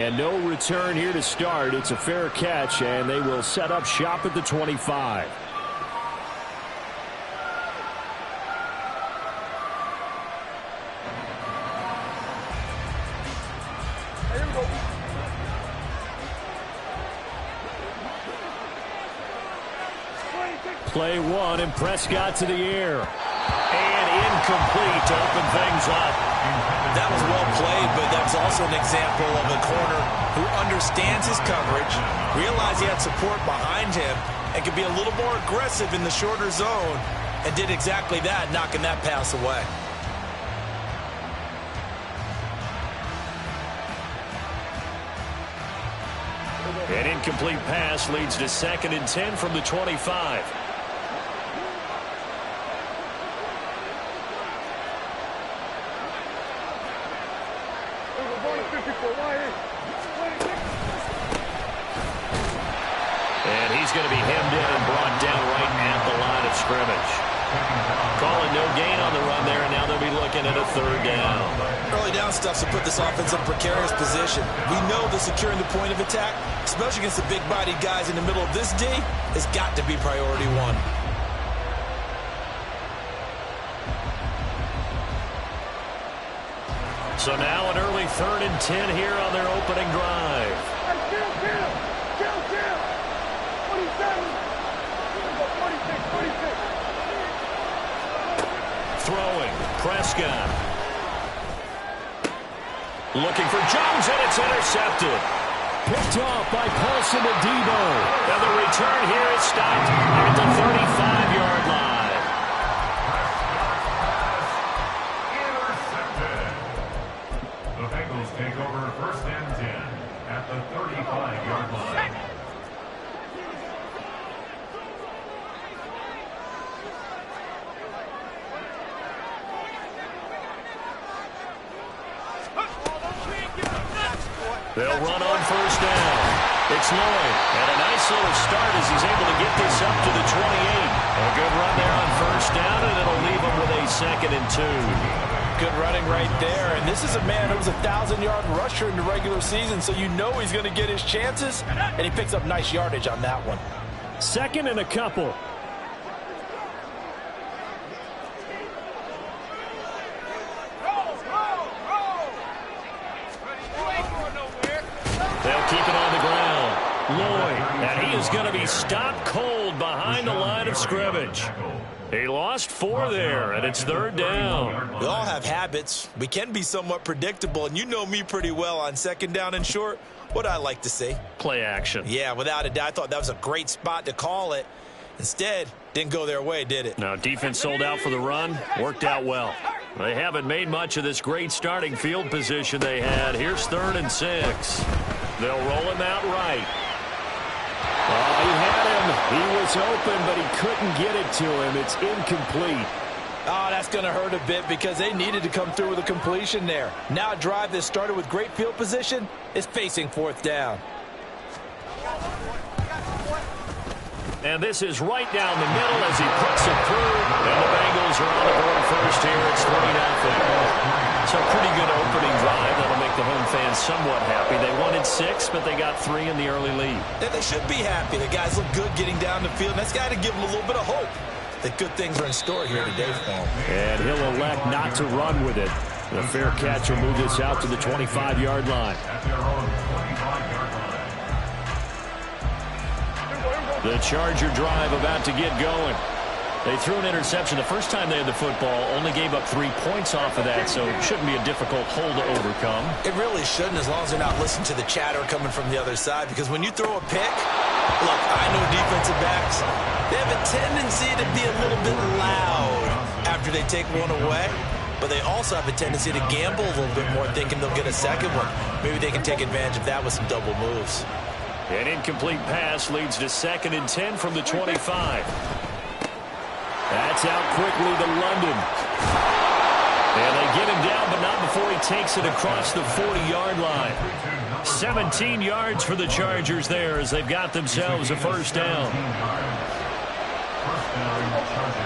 And no return here to start. It's a fair catch, and they will set up shop at the 25. Play one, and Prescott to the air. And incomplete to open things up. That was well played, but that's also an example of a corner who understands his coverage, realized he had support behind him, and could be a little more aggressive in the shorter zone, and did exactly that, knocking that pass away. An incomplete pass leads to 2nd and 10 from the 25. And he's going to be hemmed in and brought down right at the line of scrimmage. Calling no gain on the run there, and now they'll be looking at a 3rd down. Early down stuff to put this offense in a precarious position. We know that securing the point of attack, especially against the big-bodied guys in the middle of this D, has got to be priority one. So now an early 3rd and 10 here on their opening drive. Throwing, Prescott. Looking for Jones, and it's intercepted. Picked off by Paulson to Debo. And the return here is stopped at the 35-yard line. The Bengals take over 1st and 10 at the 35-yard line. They'll run on 1st down. It's Lloyd. And a nice little start as he's able to get this up to the 28. A good run there on 1st down, and it'll leave him with a 2nd and 2. Good running right there. And this is a man who was a 1,000-yard rusher in the regular season, so you know he's going to get his chances. And he picks up nice yardage on that one. 2nd and a couple. They'll keep it on the ground. Lloyd, and he is going to be stopped cold behind the line of scrimmage. He lost 4 there, and it's 3rd down. We all have habits. We can be somewhat predictable, and you know me pretty well on 2nd down and short. What I like to see. Play action. Yeah, without a doubt. I thought that was a great spot to call it. Instead, didn't go their way, did it? Now, defense sold out for the run. Worked out well. They haven't made much of this great starting field position they had. Here's 3rd and 6. They'll roll him out right. Oh, he had him. He was open, but he couldn't get it to him. It's incomplete. Oh, that's going to hurt a bit because they needed to come through with a completion there. Now a drive that started with great field position is facing 4th down. And this is right down the middle as he puts it through. And the Bengals are on the board first here. It's 3-0. So pretty good opening drive. That'll make the home fans somewhat happy. They wanted 6, but they got 3 in the early lead. And they should be happy. The guys look good getting down the field. And that's got to give them a little bit of hope that good things are in store here today for them. And he'll elect not to run with it. The fair catch will move this out to the 25-yard line. The Charger drive about to get going. They threw an interception the first time they had the football, only gave up 3 points off of that, so it shouldn't be a difficult hole to overcome. It really shouldn't, as long as they're not listening to the chatter coming from the other side, because when you throw a pick, look, I know defensive backs, they have a tendency to be a little bit loud after they take one away, but they also have a tendency to gamble a little bit more, thinking they'll get a second one. Maybe they can take advantage of that with some double moves. An incomplete pass leads to 2nd and 10 from the 25. That's out quickly to London. And they get him down, but not before he takes it across the 40-yard line. 17 yards for the Chargers there as they've got themselves a 1st down. First down, Chargers.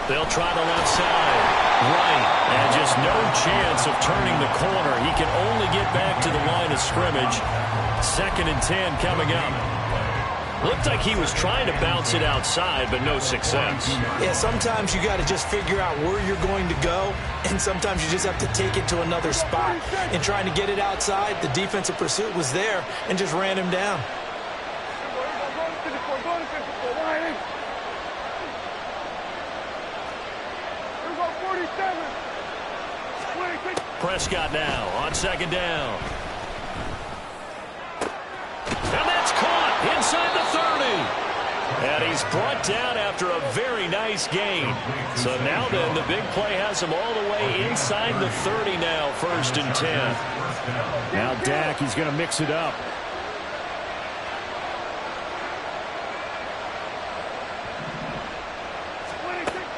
They'll try the left side. Right. And just no chance of turning the corner. He can only get back to the line of scrimmage. 2nd and 10 coming up. Looked like he was trying to bounce it outside, but no success. Yeah, sometimes you got to just figure out where you're going to go, and sometimes you just have to take it to another spot. And trying to get it outside, the defensive pursuit was there and just ran him down. Prescott now on 2nd down. And that's caught inside the 30. And he's brought down after a very nice gain. So now then, the big play has him all the way inside the 30 now, 1st and 10. Now Dak, he's going to mix it up.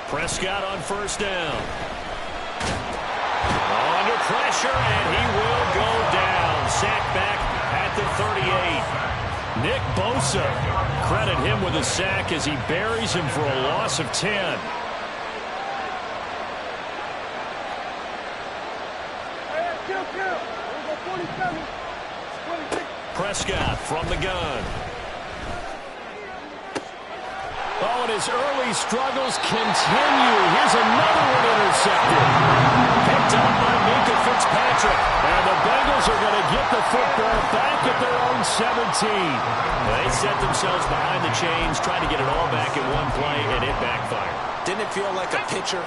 Prescott on 1st down. Under pressure, and he will go down. Sacked back at the 38. Nick Bosa, credit him with a sack as he buries him for a loss of 10. Prescott from the gun. Oh, and his early struggles continue. Here's another one intercepted. Picked up by Minka Fitzpatrick. And the Bengals are going to get the football back at their own 17. They set themselves behind the chains, trying to get it all back in one play, and it backfired. Didn't it feel like a pitcher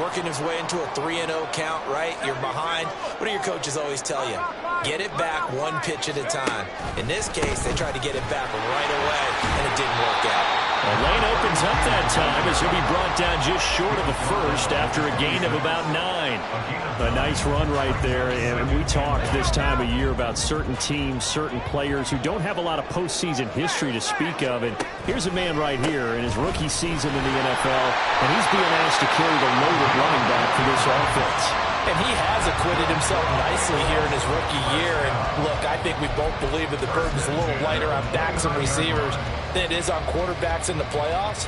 working his way into a 3-0 count, right? You're behind. What do your coaches always tell you? Get it back one pitch at a time. In this case, they tried to get it back right away, and it didn't work out. The lane opens up that time as he'll be brought down just short of the 1st after a gain of about 9. A nice run right there, and we talk this time of year about certain teams, certain players who don't have a lot of postseason history to speak of, and here's a man right here in his rookie season in the NFL, and he's being asked to carry the loaded running back for this offense. And he has acquitted himself nicely here in his rookie year. And look, I think we both believe that the burden's a little lighter on backs and receivers than it is on quarterbacks in the playoffs.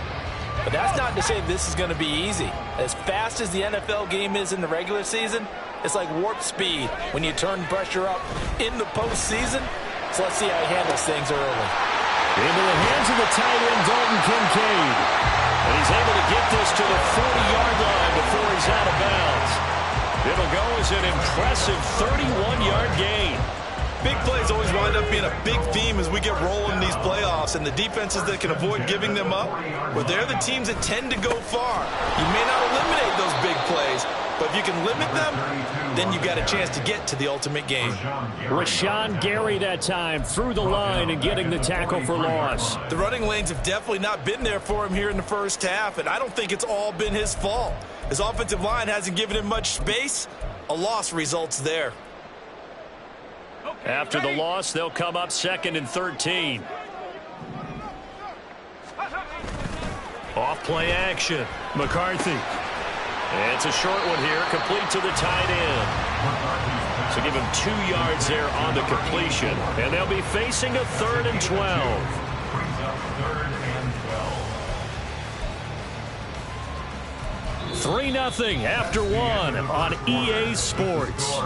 But that's not to say this is going to be easy. As fast as the NFL game is in the regular season, it's like warp speed when you turn pressure up in the postseason. So let's see how he handles things early. Into the hands of the tight end, Dalton Kincaid. And he's able to get this to the 40-yard line before he's out of bounds. It'll go as an impressive 31-yard gain. Big plays always wind up being a big theme as we get rolling in these playoffs, and the defenses that can avoid giving them up, well, they're the teams that tend to go far. You may not eliminate those big plays, but if you can limit them, then you've got a chance to get to the ultimate game. Rashawn Gary that time through the line and getting the tackle for loss. The running lanes have definitely not been there for him here in the first half, and I don't think it's all been his fault. His offensive line hasn't given him much space. A loss results there. After the loss, they'll come up 2nd and 13. Off play action. McCarthy. And it's a short one here, complete to the tight end. So give him 2 yards there on the completion. And they'll be facing a 3rd and 12. 3-0 after 1 on EA Sports.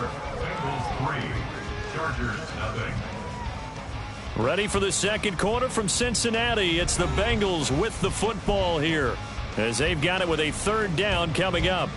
Ready for the second quarter from Cincinnati. It's the Bengals with the football here as they've got it with a 3rd down coming up.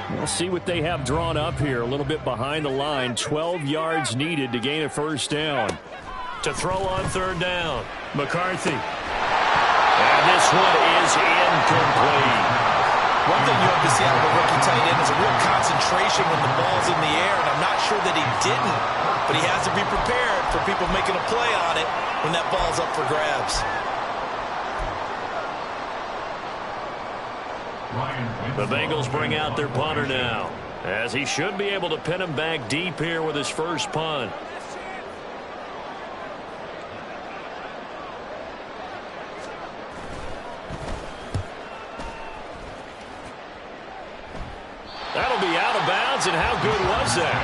We'll see what they have drawn up here. A little bit behind the line. 12 yards needed to gain a 1st down. To throw on 3rd down. McCarthy. And this one is incomplete. One thing you have to see out of a rookie tight end is a real concentration when the ball's in the air, and I'm not sure that he didn't, but he has to be prepared for people making a play on it when that ball's up for grabs. The Bengals bring out their punter now, as he should be able to pin him back deep here with his first punt. be out of bounds, and how good was that?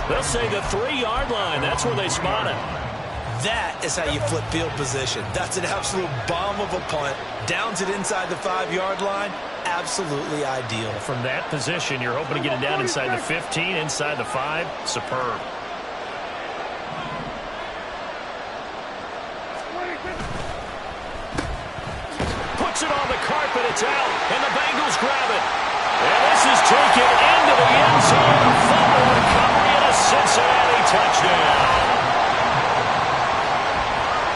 They'll say the 3-yard line. That's where they spot it. That is how you flip field position. That's an absolute bomb of a punt. Downs it inside the 5-yard line. Absolutely ideal. From that position, you're hoping to get it down inside the 15, inside the 5. Superb. Puts it on the carpet. It's out, and the Bengals grab it. And this is taken into the end zone. A fumble recovery and a Cincinnati touchdown.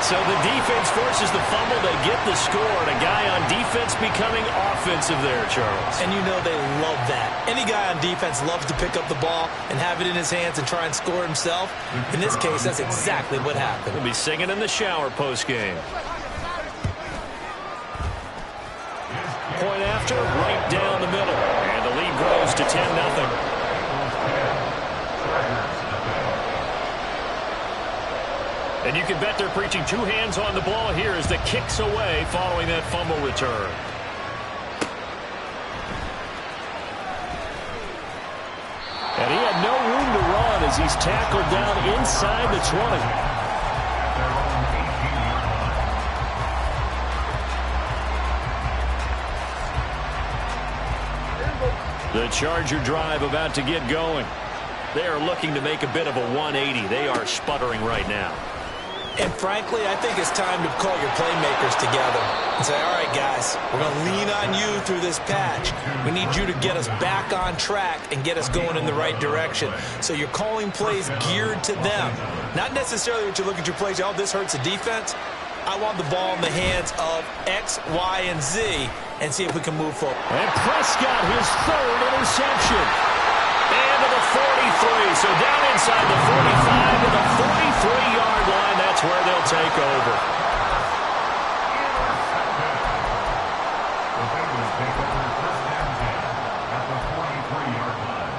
So the defense forces the fumble. They get the score. And a guy on defense becoming offensive there, Charles. And you know they love that. Any guy on defense loves to pick up the ball and have it in his hands and try and score himself. In this case, that's exactly what happened. He'll be singing in the shower post-game. Point after, right down the middle. And the lead grows to 10-0. And you can bet they're preaching 2 hands on the ball here as the kick's away following that fumble return. And he had no room to run as he's tackled down inside the 20. The Charger drive about to get going. They are looking to make a bit of a 180. They are sputtering right now. And frankly, I think it's time to call your playmakers together and say, all right, guys, we're going to lean on you through this patch. We need you to get us back on track and get us going in the right direction. So you're calling plays geared to them. Not necessarily what you look at your plays, oh, this hurts the defense. I want the ball in the hands of X, Y, and Z and see if we can move forward. And Prescott, his 3rd interception. And to the 43. So down inside the 45 to the 43-yard line. That's where they'll take over. The Bengals take over first and 10 at the 43-yard line.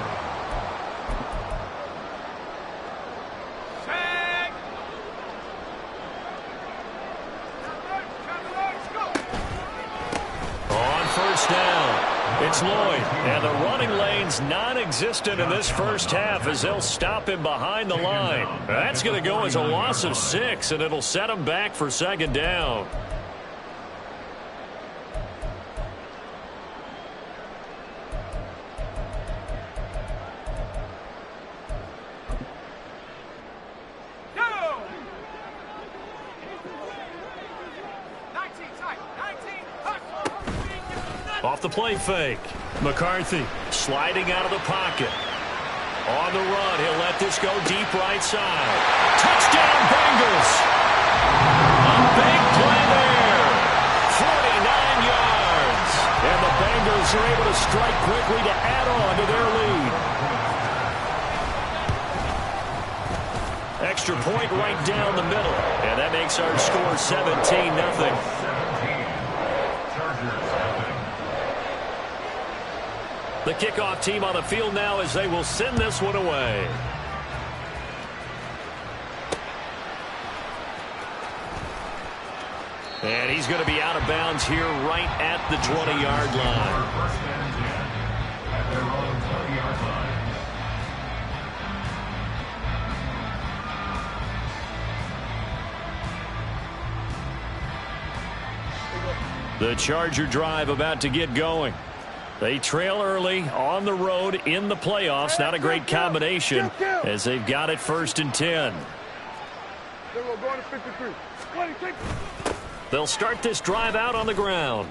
On first down. It's Lloyd, and the running lane's non-existent in this first half as they'll stop him behind the line. That's going to go as a loss of 6, and it'll set him back for 2nd down. Off the play fake. McCarthy sliding out of the pocket. On the run, he'll let this go deep right side. Touchdown, Bengals! A big play there. 49 yards. And the Bengals are able to strike quickly to add on to their lead. Extra point right down the middle. And that makes our score 17-0. The kickoff team on the field now as they will send this one away. And he's going to be out of bounds here right at the 20-yard line. First and 10 at their own 20-yard line. The Charger drive about to get going. They trail early on the road in the playoffs. Not a great combination as they've got it 1st and 10. They'll start this drive out on the ground.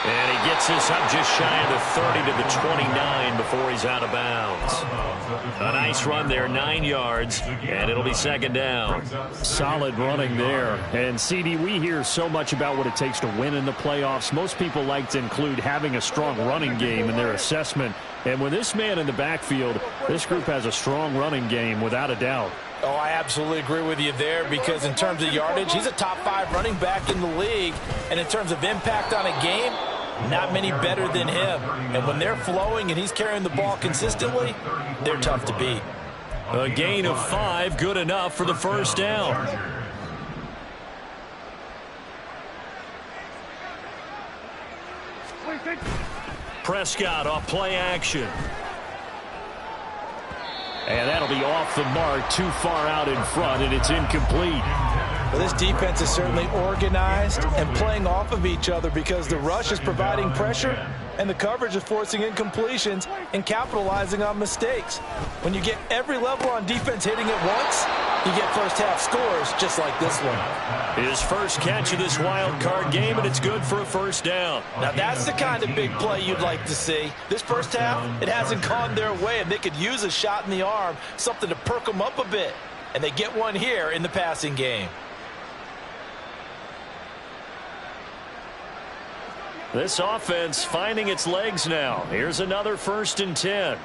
And he gets this up just shy of the 30 to the 29 before he's out of bounds. A nice run there, 9 yards, and it'll be 2nd down. Solid running there. And, CD, we hear so much about what it takes to win in the playoffs. Most people like to include having a strong running game in their assessment. And with this man in the backfield, this group has a strong running game without a doubt. Oh, I absolutely agree with you there because in terms of yardage, he's a top 5 running back in the league. And in terms of impact on a game, not many better than him. And when they're flowing and he's carrying the ball consistently, they're tough to beat. A gain of 5, good enough for the 1st down. Prescott off play action. And that'll be off the mark, too far out in front, and it's incomplete. Well, this defense is certainly organized and playing off of each other because the rush is providing pressure and the coverage is forcing incompletions and capitalizing on mistakes. When you get every level on defense hitting at once, you get first-half scores just like this one. His first catch of this wild card game, and it's good for a first down. Now, that's the kind of big play you'd like to see. This first half, it hasn't gone their way, and they could use a shot in the arm, something to perk them up a bit. And they get one here in the passing game. This offense finding its legs now. Here's another 1st and 10.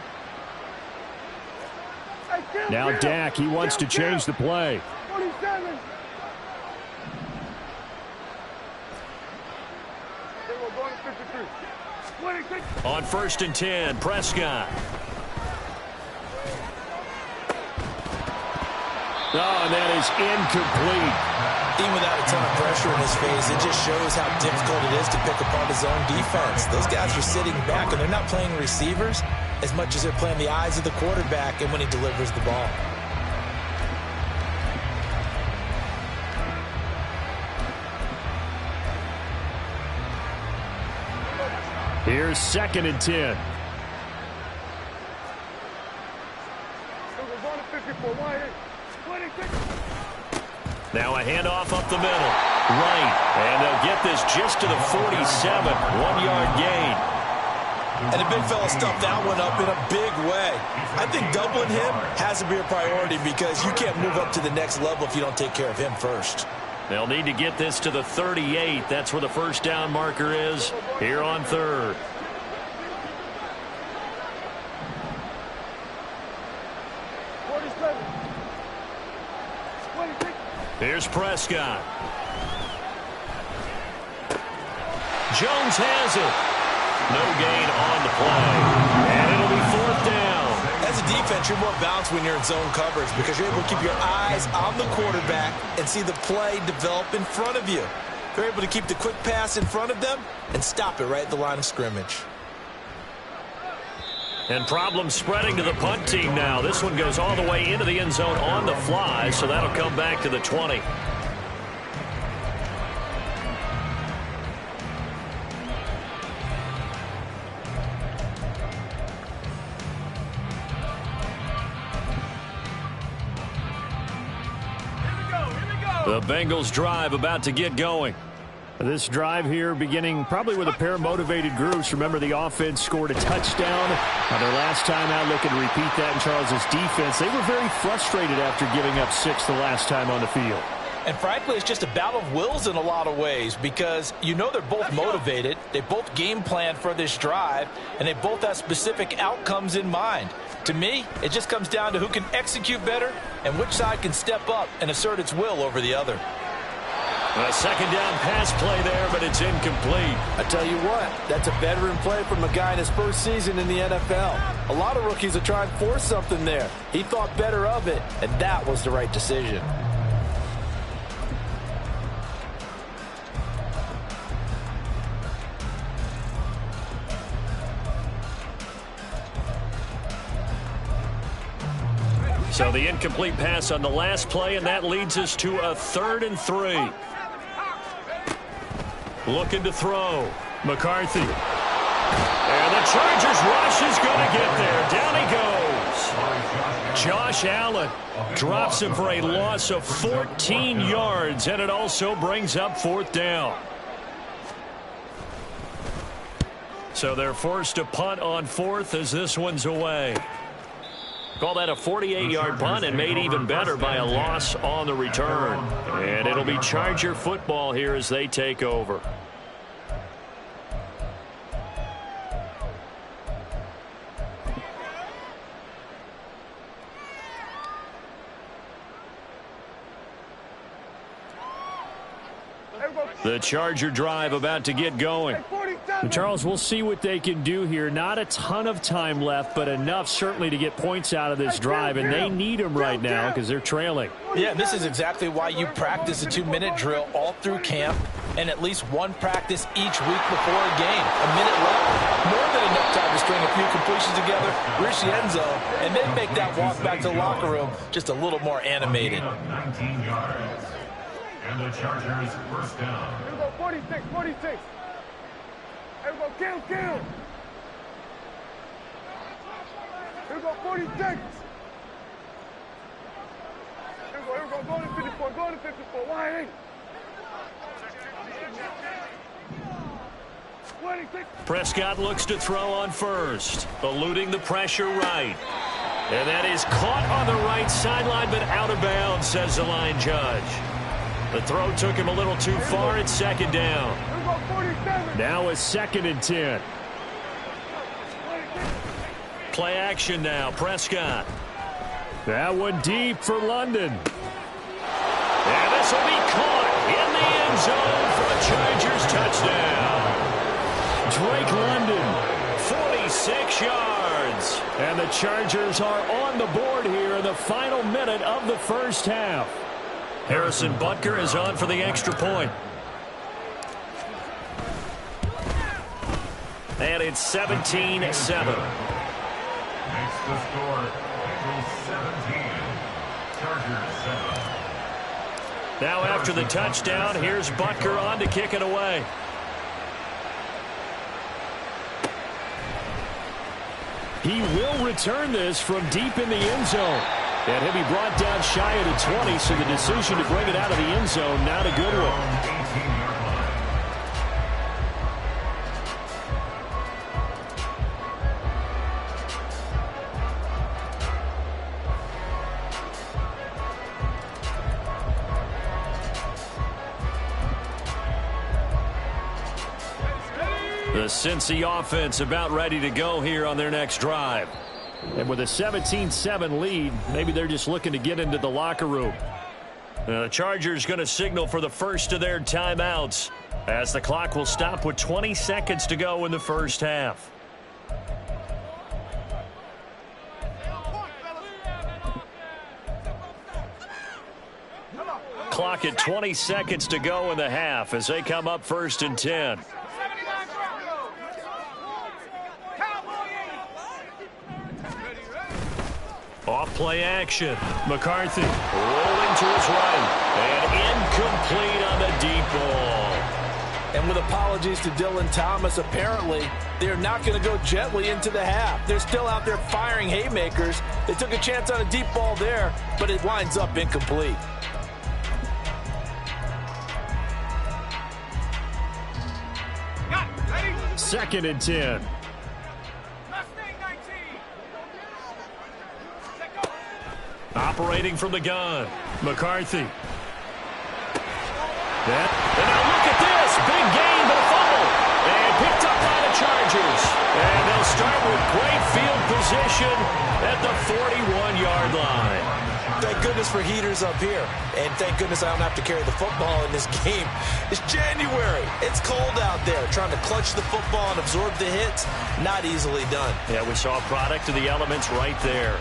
Now Dak, he wants to change the play. 47. On 1st and 10, Prescott. Oh, and that is incomplete. Even without a ton of pressure in his face, it just shows how difficult it is to pick apart his own defense. Those guys are sitting back, and they're not playing receivers as much as they're playing the eyes of the quarterback and when he delivers the ball. Here's 2nd and 10. Now a handoff up the middle. Right. And they'll get this just to the 47. 1-yard gain. And the big fella stuffed that one up in a big way. I think doubling him has to be a priority because you can't move up to the next level if you don't take care of him first. They'll need to get this to the 38. That's where the first down marker is here on 3rd. Here's Prescott. Jones has it. No gain on the play. And it'll be 4th down. As a defense, you're more balanced when you're in zone coverage because you're able to keep your eyes on the quarterback and see the play develop in front of you. You're able to keep the quick pass in front of them and stop it right at the line of scrimmage. And problems spreading to the punt team now. This one goes all the way into the end zone on the fly, so that'll come back to the 20. The Bengals drive about to get going. This drive here beginning probably with a pair of motivated groups. Remember, the offense scored a touchdown on their last time out. Looking to repeat that in Charles's defense. They were very frustrated after giving up 6 the last time on the field. And frankly, it's just a battle of wills in a lot of ways because you know they're both motivated. They both game plan for this drive, and they both have specific outcomes in mind. To me, it just comes down to who can execute better and which side can step up and assert its will over the other. A 2nd down pass play there, but it's incomplete. I tell you what, that's a veteran play from a guy in his first season in the NFL. A lot of rookies are trying to force something there. He thought better of it, and that was the right decision. So the incomplete pass on the last play, and that leads us to a 3rd and 3. Looking to throw. McCarthy. And the Chargers rush is going to get there. Down he goes. Josh Allen drops him for a loss of 14 yards, and it also brings up 4th down. So they're forced to punt on 4th as this one's away. Call that a 48-yard punt and made even better by a loss on the return. And it'll be Charger football here as they take over. The Charger drive about to get going. And Charles, we'll see what they can do here. Not a ton of time left, but enough certainly to get points out of this drive, and they need them right now because they're trailing. Yeah, this is exactly why you practice a 2-minute drill all through camp. and at least one practice each week before a game. A minute left, more than enough time to string a few completions together, reach the end zone, and then make that walk back to the locker room just a little more animated. 19 yards. And the Chargers first down. Here we go, 46, 46. Here we go, count. Here we go, 46. Here we go, go to 54, go to 54. Why ain't? 26. Prescott looks to throw on first, eluding the pressure right. And that is caught on the right sideline, but out of bounds, says the line judge. The throw took him a little too far. It's second down. Here we go, 47. Now a 2nd and 10. Play action now. Prescott. That one deep for London. And this will be caught in the end zone for a Chargers touchdown. Drake London. 46 yards. And the Chargers are on the board here in the final minute of the first half. Harrison Butker is on for the extra point. And it's 17-7. Makes the score. Bengals 17. Chargers 7. Now after the touchdown, here's Butker on to kick it away. He will return this from deep in the end zone. And he'll be brought down shy of the 20, so the decision to bring it out of the end zone, not a good one. 18-yard line. The Cincy offense about ready to go here on their next drive. And with a 17-7 lead, maybe they're just looking to get into the locker room. The Chargers going to signal for the first of their timeouts as the clock will stop with 20 seconds to go in the first half. Clock at 20 seconds to go in the half as they come up 1st and 10. Off play action. McCarthy rolling to his right. And incomplete on the deep ball. And with apologies to Dylan Thomas, apparently they're not going to go gently into the half. They're still out there firing haymakers. They took a chance on a deep ball there, but it winds up incomplete. Second and 10. Operating from the gun. McCarthy. And now look at this. Big gain, but a fumble. And picked up by the Chargers. And they'll start with great field position at the 41-yard line. Thank goodness for heaters up here. And thank goodness I don't have to carry the football in this game. It's January. It's cold out there. Trying to clutch the football and absorb the hits, not easily done. Yeah, we saw a product of the elements right there.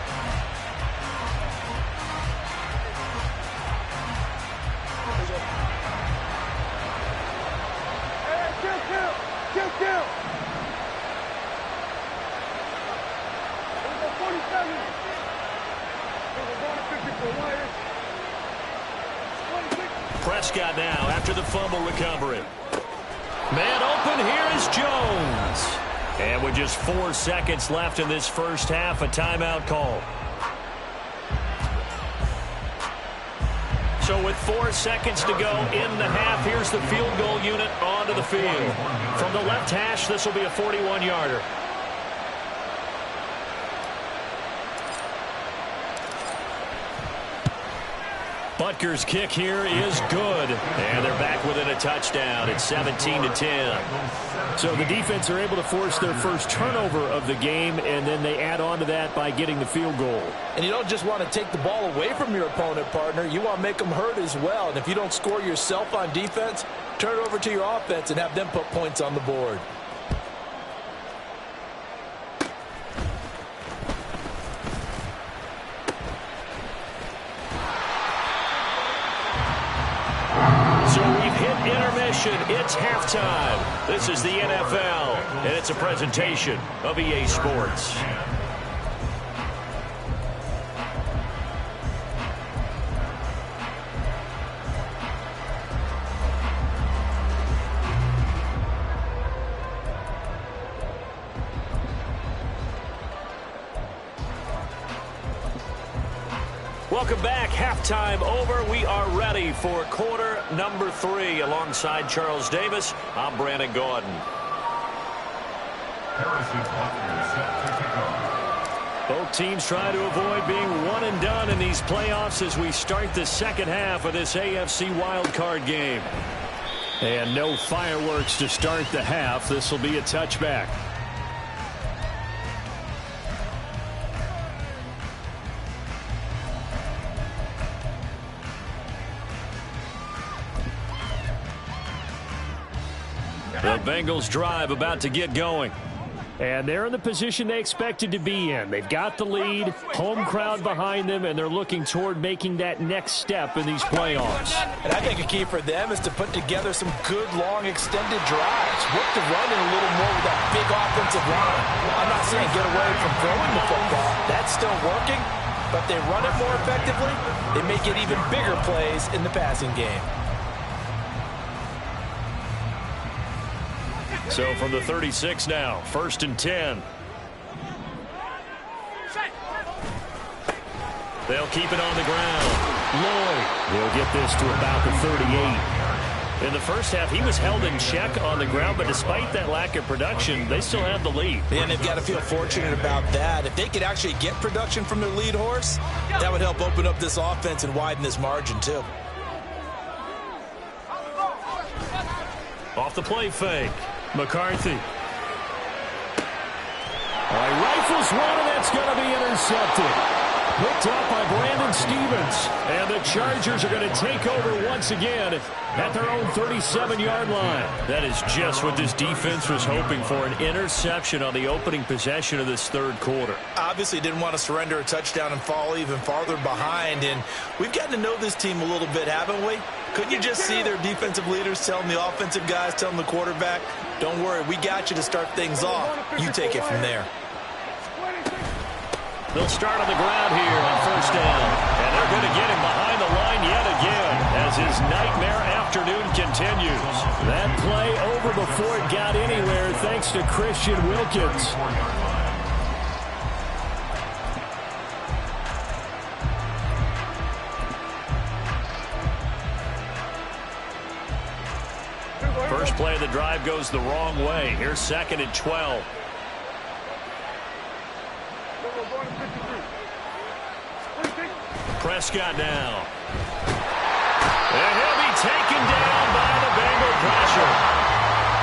Prescott now after the fumble recovery. Man open, here is Jones. And with just 4 seconds left in this first half, a timeout call. So with 4 seconds to go in the half, here's the field goal unit onto the field. From the left hash, this will be a 41-yarder. Butker's kick here is good. And they're back within a touchdown. It's 17-10. So the defense are able to force their first turnover of the game, and then they add on to that by getting the field goal. And you don't just want to take the ball away from your opponent, partner. You want to make them hurt as well. And if you don't score yourself on defense, turn it over to your offense and have them put points on the board. possession. It's halftime. This is the NFL, and it's a presentation of EA Sports. Welcome back. Halftime over. We are ready for quarter number 3. Alongside Charles Davis, I'm Brandon Gaudin. Both teams try to avoid being one and done in these playoffs as we start the second half of this AFC wildcard game. And no fireworks to start the half. This will be a touchback. The Bengals drive about to get going. And they're in the position they expected to be in. They've got the lead, home crowd behind them, and they're looking toward making that next step in these playoffs. And I think a key for them is to put together some good, long, extended drives. Work the run in a little more with that big offensive line. I'm not saying get away from throwing the football. That's still working. But they run it more effectively, they make it even bigger plays in the passing game. So from the 36 now, 1st and 10. They'll keep it on the ground. Lloyd, he'll get this to about the 38. In the first half, he was held in check on the ground, but despite that lack of production, they still have the lead. And they've got to feel fortunate about that. If they could actually get production from their lead horse, that would help open up this offense and widen this margin, too. Off the play fake. McCarthy. All right, rifles one, and that's going to be intercepted. Picked up by Brandon Stevens. And the Chargers are going to take over once again at their own 37-yard line. That is just what this defense was hoping for, an interception on the opening possession of this third quarter. Obviously didn't want to surrender a touchdown and fall even farther behind. And we've gotten to know this team a little bit, haven't we? Couldn't you just see their defensive leaders telling the offensive guys, telling the quarterback, don't worry, we got you to start things off. You take it from there. They'll start on the ground here on 1st down. And they're going to get him behind the line yet again as his nightmare afternoon continues. That play over before it got anywhere thanks to Christian Wilkins. First play of the drive goes the wrong way. Here's 2nd and 12. Prescott now. And he'll be taken down by the Bengal pressure.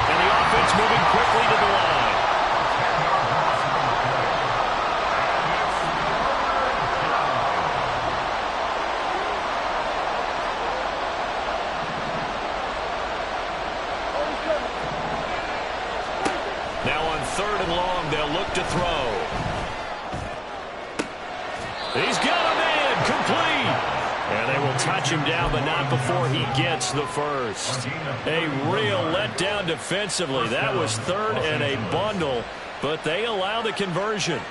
And the offense moving quickly to the line. Now on 3rd and long, they'll look to throw. He's got a man complete. And they will touch him down, but not before he gets the first. A real letdown defensively. That was 3rd and a bundle, but they allow the conversion.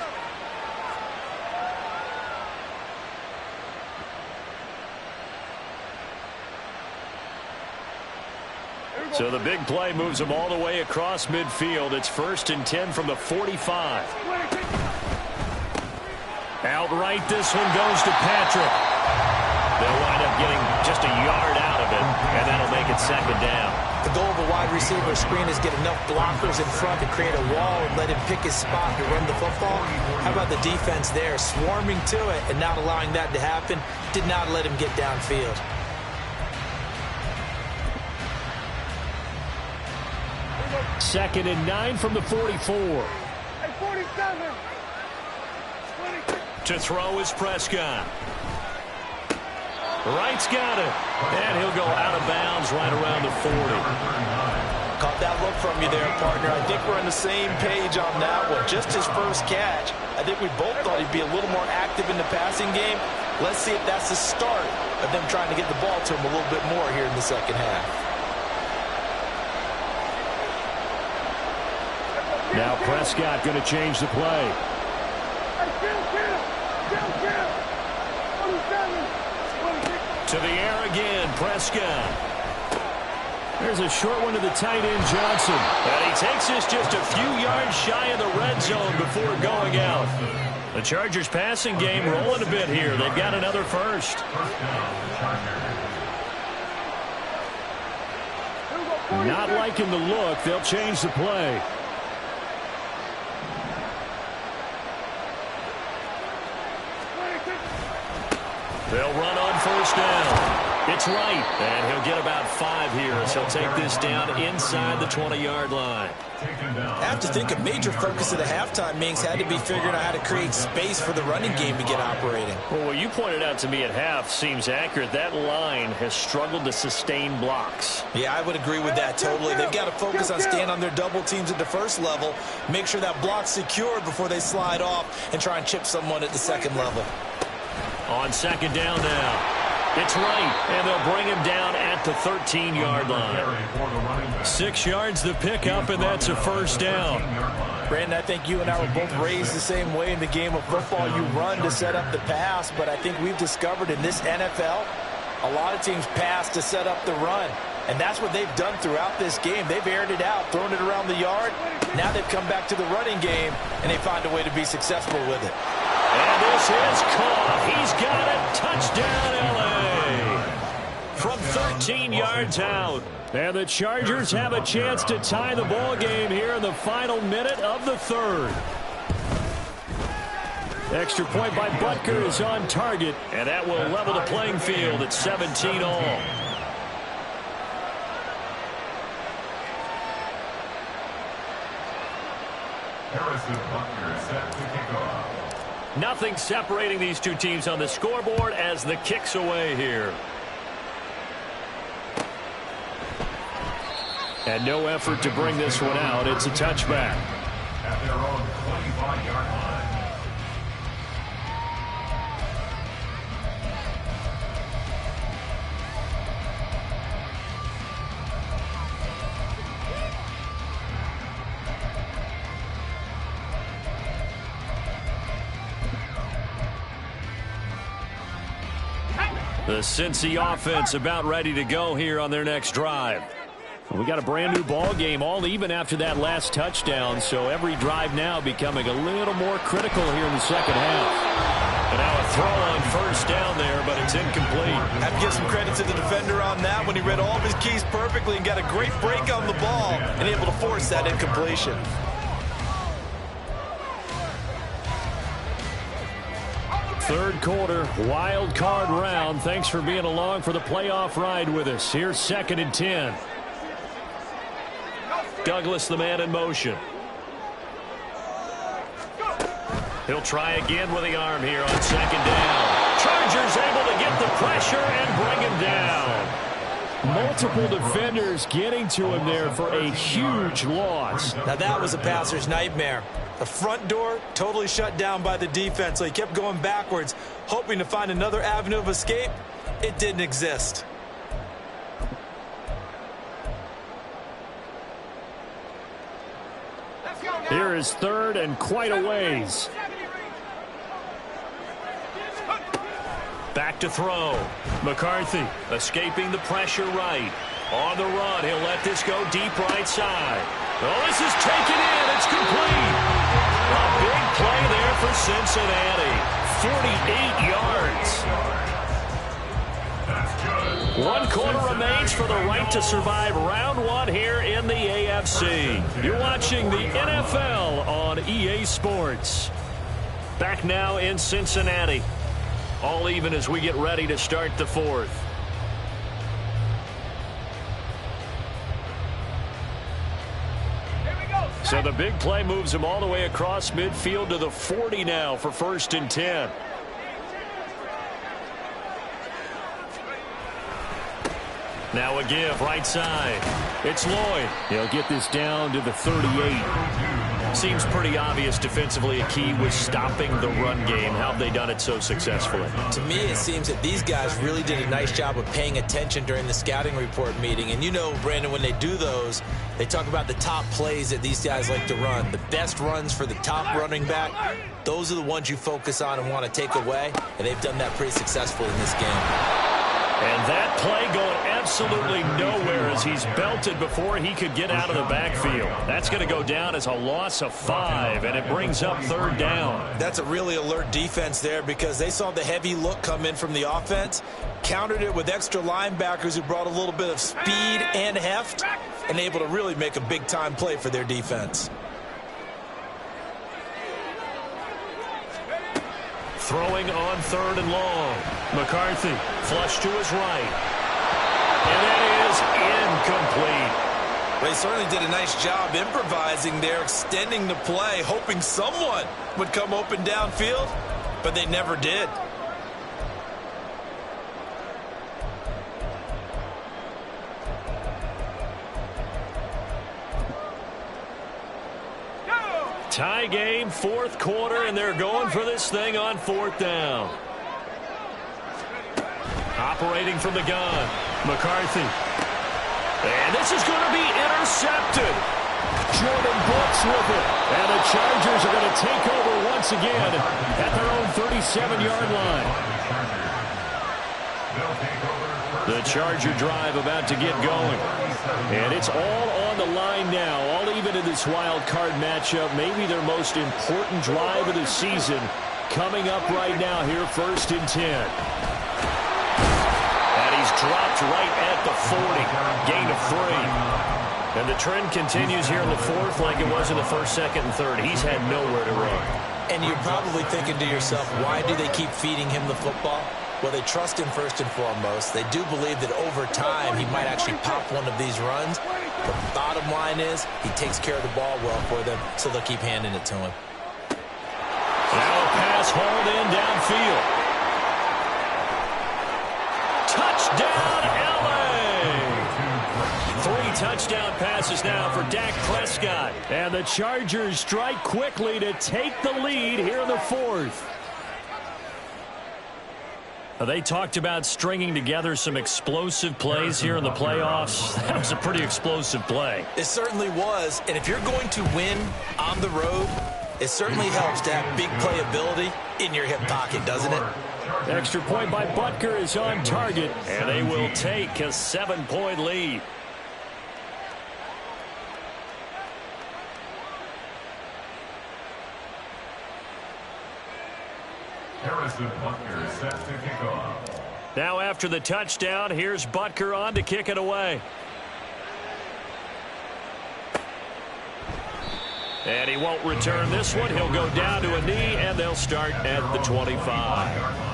So the big play moves them all the way across midfield. It's 1st and 10 from the 45. Outright, this one goes to Patrick. They'll wind up getting just a yard out of it, and that'll make it 2nd down. The goal of a wide receiver screen is get enough blockers in front to create a wall and let him pick his spot to run the football. How about the defense there, swarming to it and not allowing that to happen? Did not let him get downfield. Second and 9 from the 44. Hey, 47. To throw is Prescott. Wright's got it. And he'll go out of bounds right around the 40. Caught that look from you there, partner. I think we're on the same page on that one. Just his first catch. I think we both thought he'd be a little more active in the passing game. Let's see if that's the start of them trying to get the ball to him a little bit more here in the second half. Now Prescott going to change the play. To the air again, Prescott. There's a short one to the tight end, Johnson. And he takes this just a few yards shy of the red zone before going out. The Chargers passing game rolling a bit here. They've got another first. Not liking the look. They'll change the play. They'll run on first down. It's right. And he'll get about 5 here as he'll take this down inside the 20-yard line. I have to think a major focus of the halftime meetings had to be figuring out how to create space for the running game to get operating. Well, what you pointed out to me at half seems accurate. That line has struggled to sustain blocks. Yeah, I would agree with that totally. They've got to focus on staying on their double teams at the first level, make sure that block's secured before they slide off and try and chip someone at the second level. On second down now. It's right, and they'll bring him down at the 13-yard line. 6 yards the pickup, and that's a first down. Brandon, I think you and I were both raised the same way in the game of football. You run to set up the pass, but I think we've discovered in this NFL, a lot of teams pass to set up the run. And that's what they've done throughout this game. They've aired it out, thrown it around the yard. Now they've come back to the running game, and they find a way to be successful with it. And this is caught. He's got it. Touchdown, L.A. From 13 yards out. And the Chargers have a chance to tie the ball game here in the final minute of the third. Extra point by Butker is on target, and that will level the playing field at 17 all. Harrison Butker set to kick off. Nothing separating these two teams on the scoreboard as the kick's away here. And no effort to bring this one out. It's a touchback. At their own 25-yard line. The Cincy offense about ready to go here on their next drive. We got a brand new ball game, all even after that last touchdown, so every drive now becoming a little more critical here in the second half. And now a throw on first down there, but it's incomplete. I have to give some credit to the defender on that when he read all of his keys perfectly and got a great break on the ball and able to force that incompletion. Third quarter, wild card round. Thanks for being along for the playoff ride with us. Here's 2nd and 10. Douglas, the man in motion. He'll try again with the arm here on second down. Chargers able to get the pressure and bring him down. Multiple defenders getting to him there for a huge loss. Now that was a passer's nightmare. The front door totally shut down by the defense, so he kept going backwards, hoping to find another avenue of escape. It didn't exist. Here is 3rd and quite a ways. Back to throw. McCarthy escaping the pressure right. On the run, he'll let this go deep right side. Oh, this is taken in. It's complete. A big play there for Cincinnati. 48 yards. 1 quarter remains for the right to survive round 1 here in the AFC. You're watching the NFL on EA Sports. Back now in Cincinnati. All even as we get ready to start the 4th. So the big play moves him all the way across midfield to the 40 now for 1st and 10. Now a give, right side. It's Lloyd. He'll get this down to the 38. Seems pretty obvious defensively a key was stopping the run game. How have they done it so successfully? To me, it seems that these guys really did a nice job of paying attention during the scouting report meeting. And you know, Brandon, when they do those, they talk about the top plays that these guys like to run. The best runs for the top running back, those are the ones you focus on and want to take away. And they've done that pretty successfully in this game. And that play going absolutely nowhere as he's belted before he could get out of the backfield. That's going to go down as a loss of 5, and it brings up 3rd down. That's a really alert defense there because they saw the heavy look come in from the offense, countered it with extra linebackers who brought a little bit of speed and heft, and able to really make a big-time play for their defense. Throwing on 3rd and long. McCarthy, flush to his right. And that is incomplete. They certainly did a nice job improvising there, extending the play, hoping someone would come open downfield, but they never did. Tie game, 4th quarter, and they're going for this thing on 4th down. Operating from the gun, McCarthy. And this is going to be intercepted. Jordan Brooks with it. And the Chargers are going to take over once again at their own 37-yard line. The Charger drive about to get going. And it's all on the line now, all even in this wild card matchup. Maybe their most important drive of the season coming up right now here, 1st and 10. And he's dropped right at the 40. Gain of 3. And the trend continues here in the 4th like it was in the 1st, 2nd, and 3rd. He's had nowhere to run. And you're probably thinking to yourself, why do they keep feeding him the football? Well, they trust him first and foremost. They do believe that over time he might actually pop one of these runs. The bottom line is he takes care of the ball well for them, so they'll keep handing it to him. Now a pass hauled in downfield. Touchdown, L.A. 3 touchdown passes now for Dak Prescott. And the Chargers strike quickly to take the lead here in the 4th. They talked about stringing together some explosive plays here in the playoffs. That was a pretty explosive play. It certainly was. And if you're going to win on the road, it certainly helps to have big playability in your hip pocket, doesn't it? Extra point by Butker is on target, and they will take a 7-point lead. Harrison Butker set to kick off. Now after the touchdown, here's Butker on to kick it away. And he won't return this one. He'll go down to a knee, and they'll start at the 25.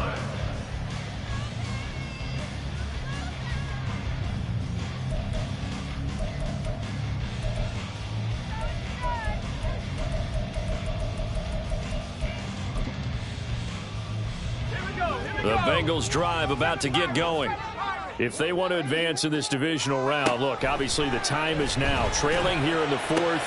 The Bengals drive about to get going. If they want to advance in this divisional round, look, obviously the time is now. Trailing here in the 4th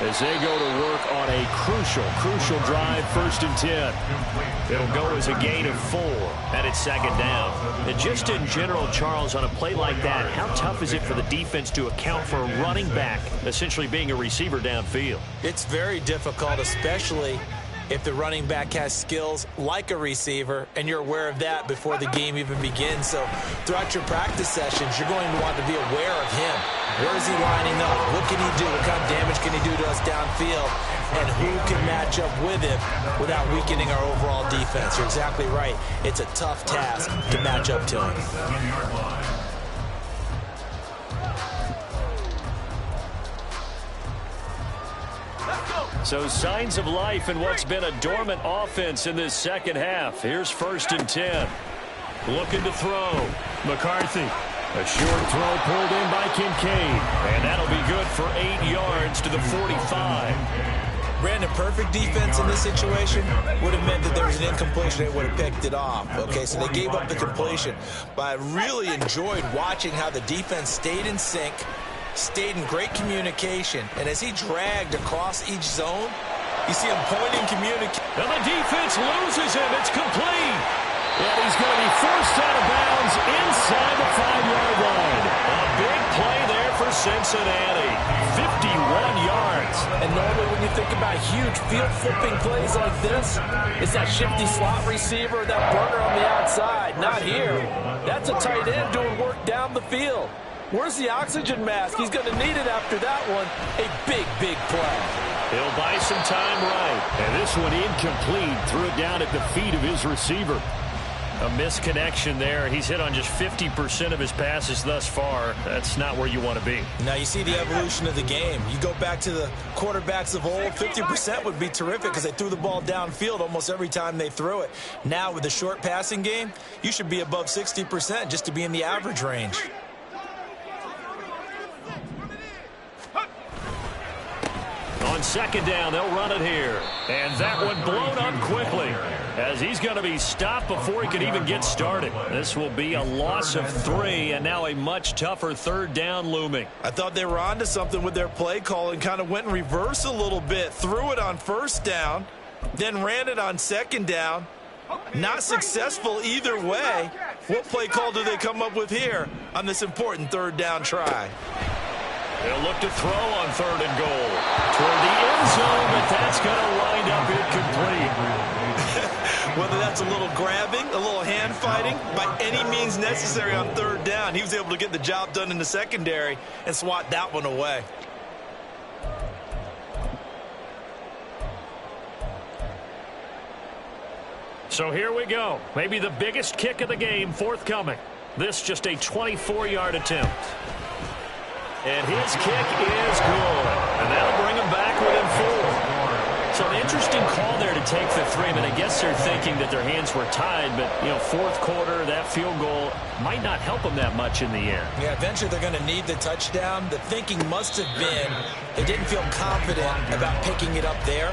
as they go to work on a crucial drive, 1st and 10. It'll go as a gain of 4, and it's 2nd down. And just in general, Charles, on a play like that, how tough is it for the defense to account for a running back essentially being a receiver downfield? It's very difficult, especially if the running back has skills like a receiver, and you're aware of that before the game even begins. So throughout your practice sessions, you're going to want to be aware of him. Where is he lining up? What can he do? What kind of damage can he do to us downfield? And who can match up with him without weakening our overall defense? You're exactly right. It's a tough task to match up to him. So signs of life in what's been a dormant offense in this 2nd half. Here's 1st and 10. Looking to throw. McCarthy. A short throw pulled in by Kincaid. And that'll be good for 8 yards to the 45. Brandon, perfect defense in this situation would have meant that there was an incompletion. They would have picked it off. Okay, so they gave up the completion. But I really enjoyed watching how the defense stayed in sync, stayed in great communication, and as he dragged across each zone, you see him pointing, communicating. And the defense loses him. It's complete. And he's going to be forced out of bounds inside the 5-yard line. A big play there for Cincinnati. 51 yards. And normally when you think about huge field-flipping plays like this, it's that shifty slot receiver, that burner on the outside. Not here. That's a tight end doing work down the field. Where's the oxygen mask? He's going to need it after that one. A big, big play. He'll buy some time right. And this one incomplete. Threw it down at the feet of his receiver. A misconnection there. He's hit on just 50% of his passes thus far. That's not where you want to be. Now you see the evolution of the game. You go back to the quarterbacks of old, 50% would be terrific because they threw the ball downfield almost every time they threw it. Now with the short passing game, you should be above 60% just to be in the average range. On second down, they'll run it here. And that one blown up quickly as he's going to be stopped before he can even get started. This will be a loss of 3, and now a much tougher third down looming. I thought they were onto something with their play call and kind of went in reverse a little bit. Threw it on first down, then ran it on second down. Not successful either way. What play call do they come up with here on this important third down try? They'll look to throw on third and goal toward the end zone, but that's going to wind up incomplete. Whether that's a little grabbing, a little hand fighting, by any means necessary on third down, he was able to get the job done in the secondary and swat that one away. So here we go. Maybe the biggest kick of the game forthcoming. This just a 24-yard attempt. And his kick is good. And that'll bring him back within 4. So an interesting call there to take the 3. But I guess they're thinking that their hands were tied. But, you know, fourth quarter, that field goal might not help them that much in the end. Yeah, eventually they're going to need the touchdown. The thinking must have been they didn't feel confident about picking it up there,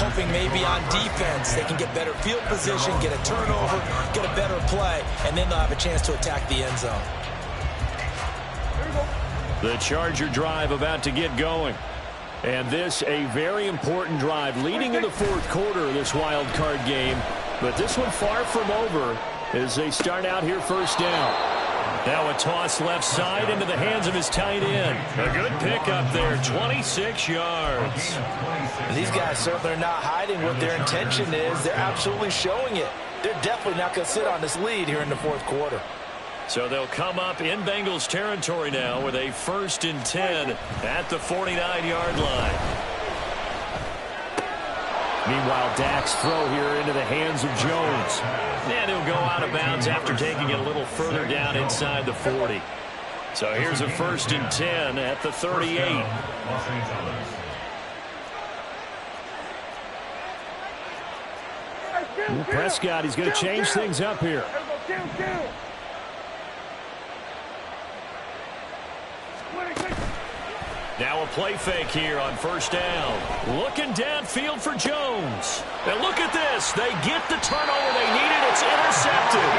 hoping maybe on defense they can get better field position, get a turnover, get a better play, and then they'll have a chance to attack the end zone. The Charger drive about to get going. And this a very important drive leading in the fourth quarter of this wild card game. But this one far from over as they start out here first down. Now a toss left side into the hands of his tight end. A good pickup there, 26 yards. These guys certainly are not hiding what their intention is. They're absolutely showing it. They're definitely not going to sit on this lead here in the fourth quarter. So they'll come up in Bengals territory now with a 1st and 10 at the 49-yard line. Meanwhile, Dak's throw here into the hands of Jones. And he'll go out of bounds after taking it a little further down inside the 40. So here's a 1st and 10 at the 38. Prescott, he's going to change things up here. Now a play fake here on first down. Looking downfield for Jones. And look at this. They get the turnover they needed. It's intercepted.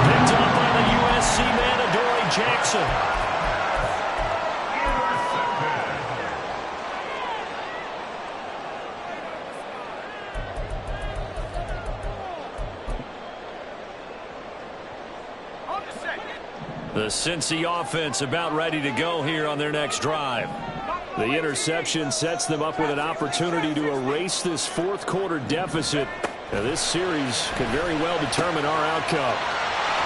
Picked up by the USC man, Adoree Jackson. The Cincy offense about ready to go here on their next drive. The interception sets them up with an opportunity to erase this fourth quarter deficit. Now, this series could very well determine our outcome.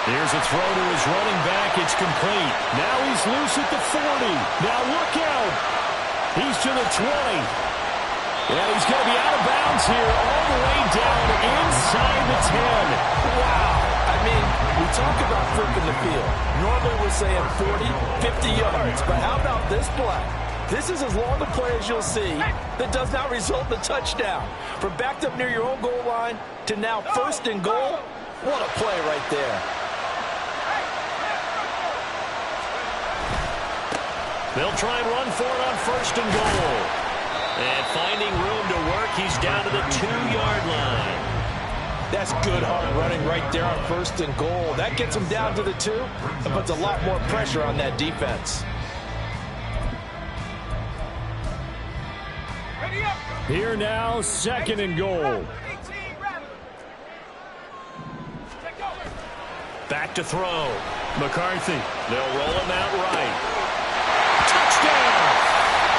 Here's a throw to his running back. It's complete. Now he's loose at the 40. Now look out. He's to the 20. And he's going to be out of bounds here all the way down inside the 10. Wow. I mean, we talk about flipping the field. Normally we're saying 40, 50 yards. But how about this play? This is as long a play as you'll see that does not result in a touchdown. From backed up near your own goal line to now 1st and goal, what a play right there. They'll try and run for it on 1st and goal. And finding room to work, he's down to the 2-yard line. That's good hard running right there on 1st and goal. That gets him down to the 2 and puts a lot more pressure on that defense. Here now, 2nd and goal. Back to throw. McCarthy. They'll roll him out right. Touchdown!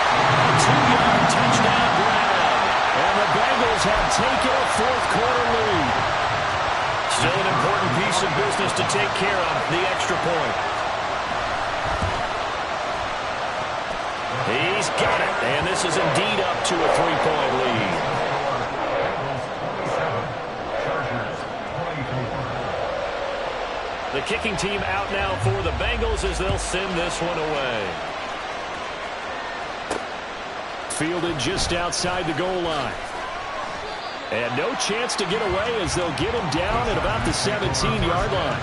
A 2-yard touchdown grab. And the Bengals have taken a 4th-quarter lead. Still an important piece of business to take care of, the extra point. He's got it, and this is indeed up to a 3-point lead. The kicking team out now for the Bengals as they'll send this one away. Fielded just outside the goal line. And no chance to get away as they'll get him down at about the 17-yard line.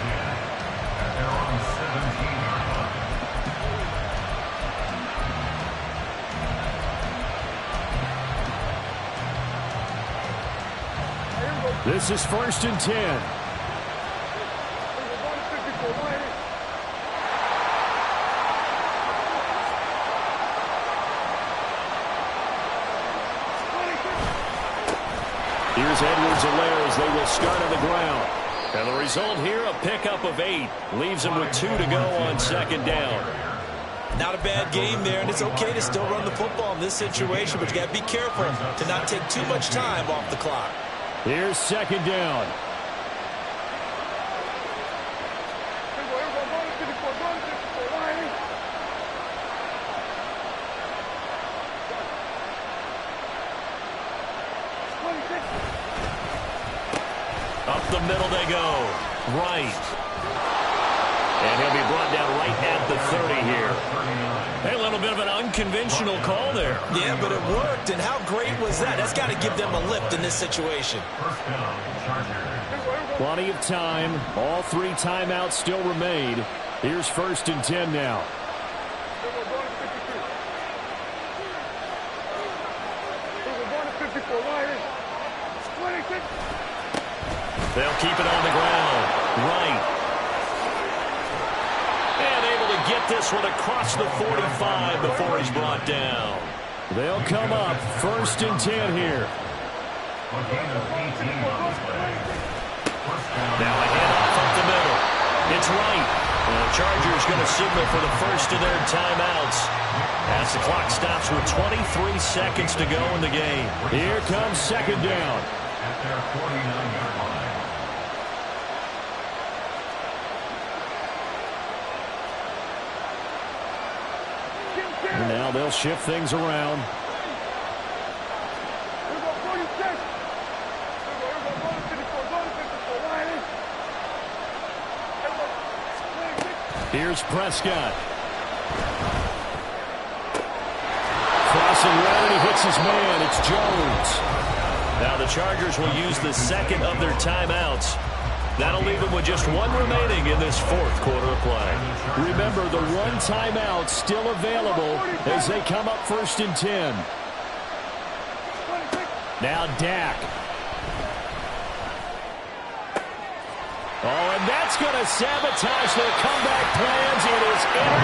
This is 1st and 10. Here's Edwards-Helaire as they will start on the ground. And the result here, a pickup of 8. Leaves them with 2 to go on 2nd down. Not a bad game there, and it's okay to still run the football in this situation, but you got to be careful to not take too much time off the clock. Here's 2nd down. Up the middle they go. Right. And he'll be brought down right at the 30 here. Hey, a little bit of an unconventional call there. Yeah, but it worked, and how great was that? That's got to give them a lift in this situation. Plenty of time. All 3 timeouts still remain. Here's 1st and 10 now. They'll keep it on the ground. Right. And able to get this one across the 45 before he's brought down. They'll come up 1st and 10 here. Now a handoff up the middle. It's right. And the Chargers going to signal for the first of their timeouts as the clock stops with 23 seconds to go in the game. Here comes 2nd down. At their 49-yard line. And now they'll shift things around. Here's Prescott. Crossing right, and he hits his man. It's Jones. Now the Chargers will use the 2nd of their timeouts. That'll leave them with just 1 remaining in this 4th quarter of play. Remember, the 1 timeout still available as they come up 1st and 10. Now Dak. Oh, and that's going to sabotage their comeback plans. It is intercepted.